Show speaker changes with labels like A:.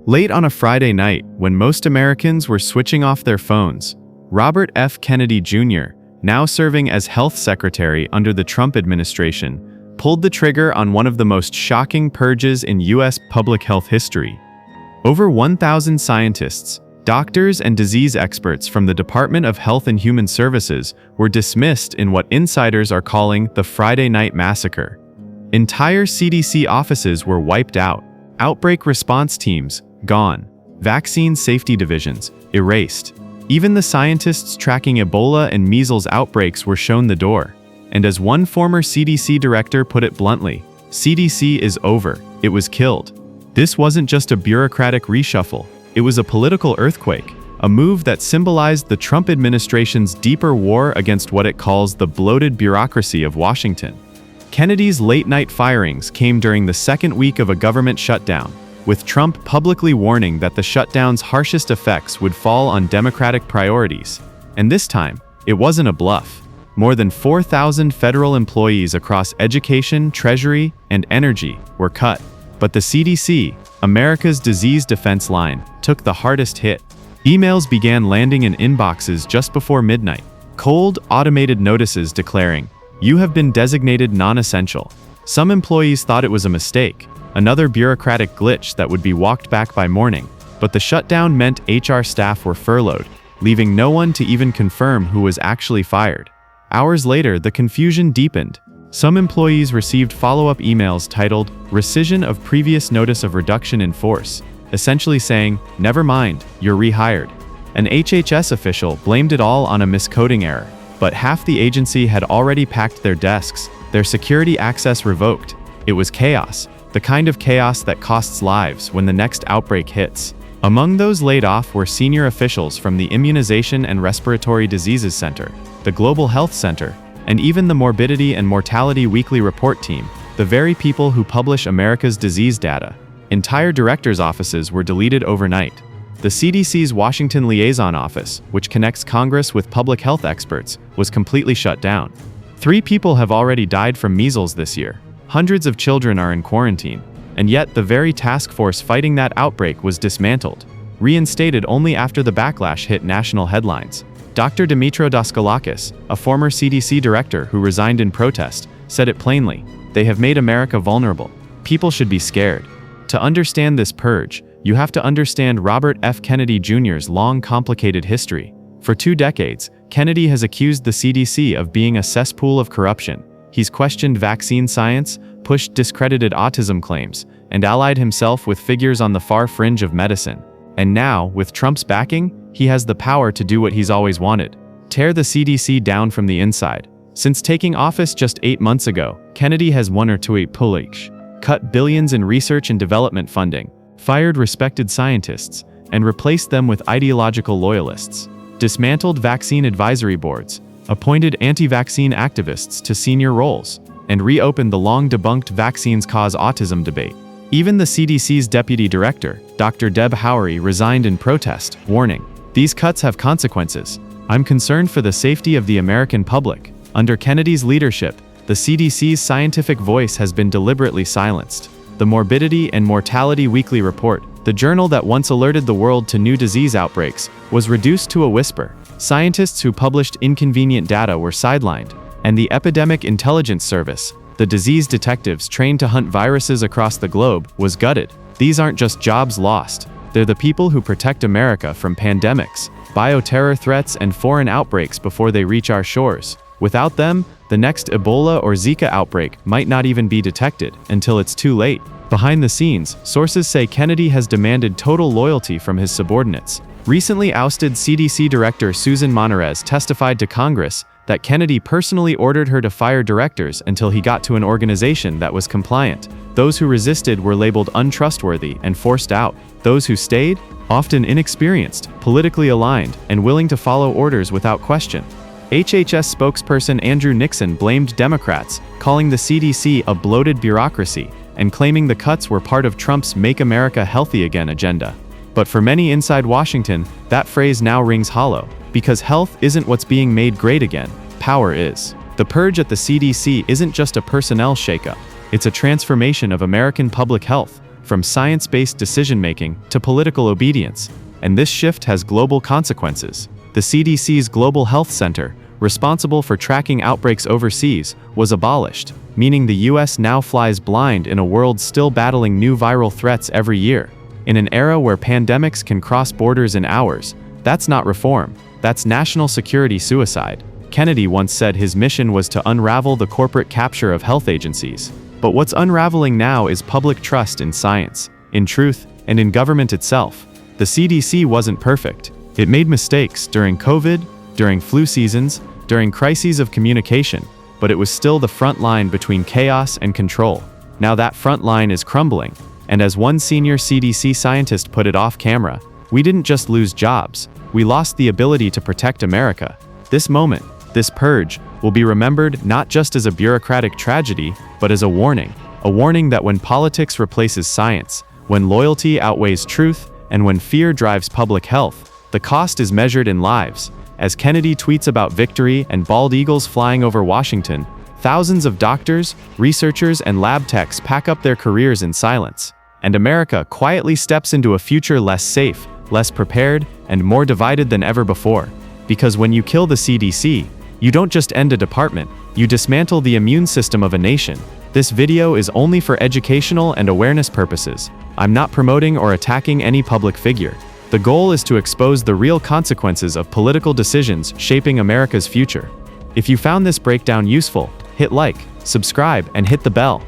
A: Late on a Friday night, when most Americans were switching off their phones, Robert F. Kennedy Jr., now serving as health secretary under the Trump administration, pulled the trigger on one of the most shocking purges in U.S. public health history. Over 1,000 scientists, doctors, and disease experts from the Department of Health and Human Services were dismissed in what insiders are calling the Friday Night Massacre. Entire CDC offices were wiped out, outbreak response teams gone, vaccine safety divisions erased. Even the scientists tracking Ebola and measles outbreaks were shown the door. And as one former CDC director put it bluntly, CDC is over, it was killed. This wasn't just a bureaucratic reshuffle, it was a political earthquake, a move that symbolized the Trump administration's deeper war against what it calls the bloated bureaucracy of Washington. Kennedy's late-night firings came during the second week of a government shutdown, with Trump publicly warning that the shutdown's harshest effects would fall on Democratic priorities. And this time, it wasn't a bluff. More than 4,000 federal employees across education, treasury, and energy were cut. But the CDC, America's disease defense line, took the hardest hit. Emails began landing in inboxes just before midnight. Cold, automated notices declaring, "You have been designated non-essential." Some employees thought it was a mistake, another bureaucratic glitch that would be walked back by morning, but the shutdown meant HR staff were furloughed, leaving no one to even confirm who was actually fired. Hours later, the confusion deepened. Some employees received follow-up emails titled "Rescission of Previous Notice of Reduction in Force," essentially saying, "Never mind, you're rehired." An HHS official blamed it all on a miscoding error, but half the agency had already packed their desks, their security access revoked. It was chaos, the kind of chaos that costs lives when the next outbreak hits. Among those laid off were senior officials from the Immunization and Respiratory Diseases Center, the Global Health Center, and even the Morbidity and Mortality Weekly Report team, the very people who publish America's disease data. Entire directors' offices were deleted overnight. The CDC's Washington Liaison Office, which connects Congress with public health experts, was completely shut down. 3 people have already died from measles this year. Hundreds of children are in quarantine. And yet, the very task force fighting that outbreak was dismantled, reinstated only after the backlash hit national headlines. Dr. Dimitro Daskalakis, a former CDC director who resigned in protest, said it plainly: "They have made America vulnerable. People should be scared." To understand this purge, you have to understand Robert F. Kennedy Jr.'s long, complicated history. For 2 decades, Kennedy has accused the CDC of being a cesspool of corruption. He's questioned vaccine science, pushed discredited autism claims, and allied himself with figures on the far fringe of medicine. And now, with Trump's backing, he has the power to do what he's always wanted: tear the CDC down from the inside. Since taking office just 8 months ago, Kennedy has one or two pullish, cut billions in research and development funding, fired respected scientists, and replaced them with ideological loyalists, dismantled vaccine advisory boards, appointed anti-vaccine activists to senior roles, and reopened the long-debunked vaccines cause autism debate. Even the CDC's deputy director, Dr. Deb Howry, resigned in protest, warning, "These cuts have consequences. I'm concerned for the safety of the American public." Under Kennedy's leadership, the CDC's scientific voice has been deliberately silenced. The Morbidity and Mortality Weekly Report, the journal that once alerted the world to new disease outbreaks, was reduced to a whisper. Scientists who published inconvenient data were sidelined, and the Epidemic Intelligence Service, the disease detectives trained to hunt viruses across the globe, was gutted. These aren't just jobs lost, they're the people who protect America from pandemics, bioterror threats, and foreign outbreaks before they reach our shores. Without them, the next Ebola or Zika outbreak might not even be detected until it's too late. Behind the scenes, sources say Kennedy has demanded total loyalty from his subordinates. Recently ousted CDC Director Susan Monterez testified to Congress that Kennedy personally ordered her to fire directors until he got to an organization that was compliant. Those who resisted were labeled untrustworthy and forced out. Those who stayed, often inexperienced, politically aligned, and willing to follow orders without question. HHS spokesperson Andrew Nixon blamed Democrats, calling the CDC a bloated bureaucracy, and claiming the cuts were part of Trump's Make America Healthy Again agenda. But for many inside Washington, that phrase now rings hollow, because health isn't what's being made great again, power is. The purge at the CDC isn't just a personnel shakeup, it's a transformation of American public health, from science-based decision-making to political obedience, and this shift has global consequences. The CDC's Global Health Center, responsible for tracking outbreaks overseas, was abolished, meaning the US now flies blind in a world still battling new viral threats every year. In an era where pandemics can cross borders in hours, that's not reform, that's national security suicide. Kennedy once said his mission was to unravel the corporate capture of health agencies. But what's unraveling now is public trust in science, in truth, and in government itself. The CDC wasn't perfect. It made mistakes during COVID, during flu seasons, during crises of communication, but it was still the front line between chaos and control. Now that front line is crumbling, and as one senior CDC scientist put it off camera, we didn't just lose jobs, we lost the ability to protect America. This moment, this purge, will be remembered not just as a bureaucratic tragedy, but as a warning that when politics replaces science, when loyalty outweighs truth, and when fear drives public health, the cost is measured in lives. As Kennedy tweets about victory and bald eagles flying over Washington, thousands of doctors, researchers, and lab techs pack up their careers in silence. And America quietly steps into a future less safe, less prepared, and more divided than ever before. Because when you kill the CDC, you don't just end a department, you dismantle the immune system of a nation. This video is only for educational and awareness purposes. I'm not promoting or attacking any public figure. The goal is to expose the real consequences of political decisions shaping America's future. If you found this breakdown useful, hit like, subscribe, and hit the bell.